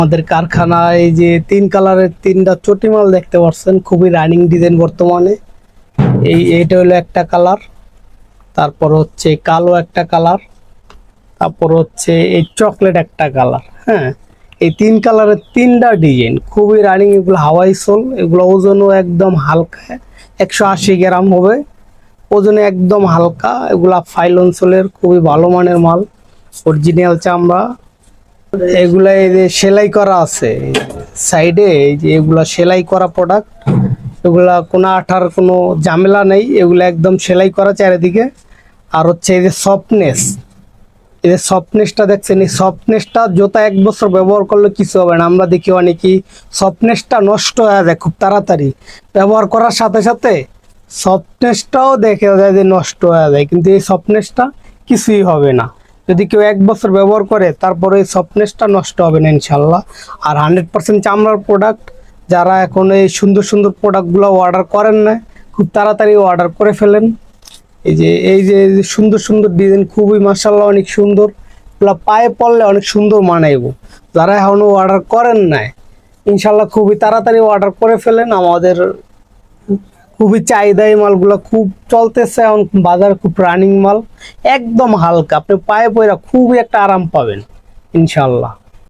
আমাদের কারখানায় যে 3 কালারের 3টা চটি মাল দেখতে পাচ্ছেন, খুবই রানিং ডিজাইন বর্তমানে। এইটা হলো একটা কালার, তারপর হচ্ছে কালো একটা কালার, তারপর হচ্ছে এই চকলেট একটা কালার। হ্যাঁ, এই 3 কালারের 3টা ডিজাইন খুবই রানিং। এগুলো হাওয়াই সোল, এগুলো ওজনও একদম হালকা, 180 গ্রাম হবে ওজনে, একদম হালকা। এগুলা ফাইলন সোলের খুবই ভালো মানের মাল, অরিজিনাল চামড়া। এগুলা এই যে সেলাই করা আছে সাইডে, এই যে এগুলা সেলাই করা প্রোডাক্ট। এগুলা কোনো আঠার কোনো ঝামেলা নেই, এগুলা একদম সেলাই করা চারিদিকে। আর হচ্ছে এই যে সফটনেস, এই যে সফটনেসটা দেখছেন, এই সফটনেসটা জুতা 1 বছর ব্যবহার করলে কিছু হবে না। আমরা দেখি অনেকেই সফটনেসটা নষ্ট হয়ে যায় খুব তাড়াতাড়ি, ব্যবহার করার সাথে সাথে সফটনেসটাও দেখে যায় যে নষ্ট হয়ে যায়, কিন্তু এই সফটনেসটা কিছুই হবে না। যদি কেউ 1 বছর ব্যবহার করে, তারপরে এই সফটনেসটা নষ্ট হবে না ইনশাল্লাহ। আর 100% চামড়ার প্রোডাক্ট। যারা এখন এই সুন্দর সুন্দর প্রোডাক্টগুলো অর্ডার করেন না, খুব তাড়াতাড়ি অর্ডার করে ফেলেন। এই যে সুন্দর সুন্দর ডিজাইন, খুবই মাশাআল্লাহ অনেক সুন্দর। এগুলো পায়ে পড়লে অনেক সুন্দর মানাইব। যারা এখনো অর্ডার করেন নাই, ইনশাল্লাহ খুবই তাড়াতাড়ি অর্ডার করে ফেলেন। আমাদের খুবই চাহিদা, এই মালগুলো খুব চলতেছে এখন বাজার, খুব রানিং মাল, একদম হালকা। আপনি পায়ে পড়া খুবই একটা আরাম পাবেন ইনশাল্লাহ।